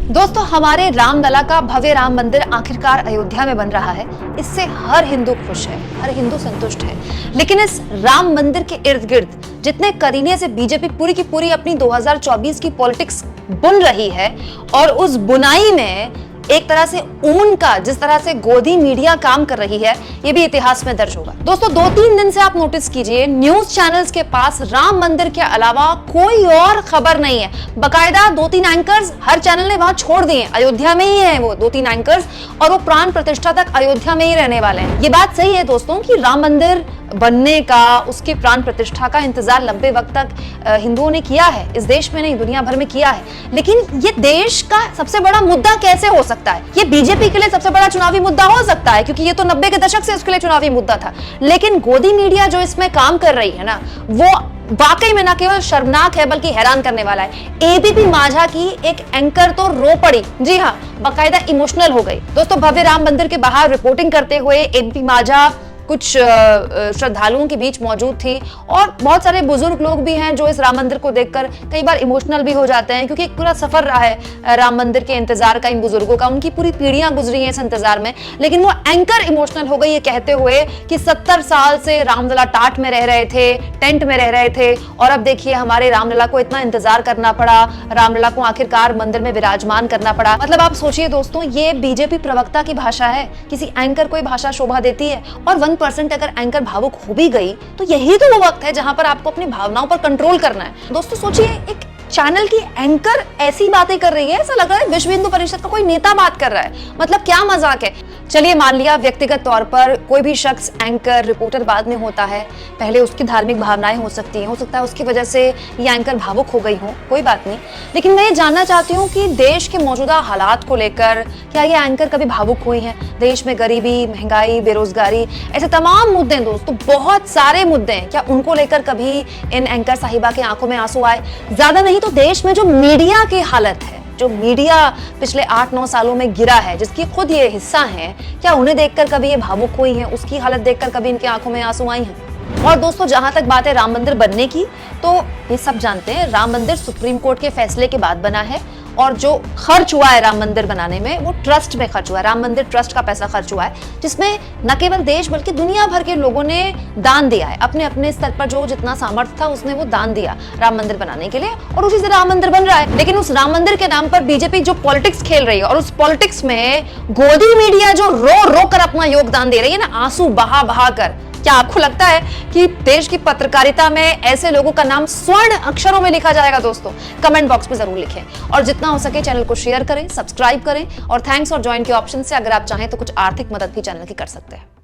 दोस्तों, हमारे रामलला का भव्य राम मंदिर आखिरकार अयोध्या में बन रहा है। इससे हर हिंदू खुश है, हर हिंदू संतुष्ट है। लेकिन इस राम मंदिर के इर्द गिर्द जितने करीने से बीजेपी पूरी की पूरी अपनी 2024 की पॉलिटिक्स बुन रही है, और उस बुनाई में एक तरह से ऊन का जिस तरह से गोदी मीडिया काम कर रही है, ये भी इतिहास में दर्ज होगा। दोस्तों, 2-3 दिन से आप नोटिस कीजिए, न्यूज चैनल्स के पास राम मंदिर के अलावा कोई और खबर नहीं है। बकायदा 2-3 एंकर्स हर चैनल ने वहां छोड़ दिए, अयोध्या में ही है वो 2-3 एंकर्स, और वो प्राण प्रतिष्ठा तक अयोध्या में ही रहने वाले हैं। ये बात सही है दोस्तों कि राम मंदिर बनने का, उसकी प्राण प्रतिष्ठा का इंतजार लंबे वक्त तक हिंदुओं ने किया है, इस देश में नहीं दुनिया भर में किया है। लेकिन ये देश का सबसे बड़ा मुद्दा कैसे हो सकता है? ये बीजेपी के लिए सबसे बड़ा चुनावी मुद्दा हो सकता है, क्योंकि ये तो 90 के दशक से उसके लिए चुनावी मुद्दा था। लेकिन गोदी मीडिया जो इसमें काम कर रही है ना, वो वाकई में ना केवल शर्मनाक है बल्कि हैरान करने वाला है। एबीपी माझा की एक एंकर तो रो पड़ी, जी हाँ, बाकायदा इमोशनल हो गई। दोस्तों, भव्य राम मंदिर के बाहर रिपोर्टिंग करते हुए एबीपी माझा कुछ श्रद्धालुओं के बीच मौजूद थी, और बहुत सारे बुजुर्ग लोग भी हैं जो इस राम मंदिर को देखकर कई बार इमोशनल भी हो जाते हैं, क्योंकि एक पूरा सफर रहा है राम मंदिर के इंतजार का इन बुजुर्गों का, उनकी पूरी पीढ़ियां गुजरी हैं इस इंतजार में। लेकिन वो एंकर इमोशनल हो गई ये कहते हुए कि 70 साल से रामलला टाट में रह रहे थे, टेंट में रह रहे थे, और अब देखिए हमारे रामलला को इतना इंतजार करना पड़ा, रामलला को आखिरकार मंदिर में विराजमान करना पड़ा। मतलब आप सोचिए दोस्तों, ये बीजेपी प्रवक्ता की भाषा है, किसी एंकर को भाषा शोभा देती है। और 1% अगर एंकर भावुक हो भी गई तो यही तो वो वक्त है जहां पर आपको अपनी भावनाओं पर कंट्रोल करना है। दोस्तों सोचिए, एक चैनल की एंकर ऐसी बातें कर रही है, ऐसा लग रहा है विश्व हिंदू परिषद का कोई नेता बात कर रहा है। मतलब क्या मजाक है। चलिए मान लिया व्यक्तिगत तौर पर कोई भी शख्स एंकर रिपोर्टर बाद में होता है, पहले उसकी धार्मिक भावनाएं हो सकती हैं, हो सकता है उसकी वजह से ये एंकर भावुक हो गई हो, कोई बात नहीं। लेकिन मैं ये जानना चाहती हूँ कि देश के मौजूदा हालात को लेकर क्या ये एंकर कभी भावुक हुई हैं? देश में गरीबी, महंगाई, बेरोजगारी, ऐसे तमाम मुद्दे दोस्तों, बहुत सारे मुद्दे हैं, क्या उनको लेकर कभी इन एंकर साहिबा की आंखों में आंसू आए? ज्यादा नहीं तो देश में जो मीडिया की हालत है, जो मीडिया पिछले 8-9 सालों में गिरा है, जिसकी खुद ये हिस्सा है, क्या उन्हें देखकर कभी ये भावुक हुई हैं? उसकी हालत देखकर कभी इनकी आंखों में आंसू आई हैं? और दोस्तों, जहां तक बात है राम मंदिर बनने की, तो ये सब जानते हैं राम मंदिर सुप्रीम कोर्ट के फैसले के बाद बना है, और जो खर्च हुआ है राम मंदिर बनाने में वो ट्रस्ट में खर्च हुआ है, राम मंदिर ट्रस्ट का पैसा खर्च हुआ है, जिसमें न केवल देश बल्कि दुनिया भर के लोगों ने दान दिया है। अपने अपने स्तर पर जो जितना सामर्थ्य था उसने वो दान दिया राम मंदिर बनाने के लिए, और उसी से राम मंदिर बन रहा है। लेकिन उस राम मंदिर के नाम पर बीजेपी जो पॉलिटिक्स खेल रही है, और उस पॉलिटिक्स में गोदी मीडिया जो रो रो कर अपना योगदान दे रही है ना, आंसू बहा बहा कर, क्या आपको लगता है कि देश की पत्रकारिता में ऐसे लोगों का नाम स्वर्ण अक्षरों में लिखा जाएगा? दोस्तों कमेंट बॉक्स में जरूर लिखें, और जितना हो सके चैनल को शेयर करें, सब्सक्राइब करें, और थैंक्स और ज्वाइन के ऑप्शन से अगर आप चाहें तो कुछ आर्थिक मदद भी चैनल की कर सकते हैं।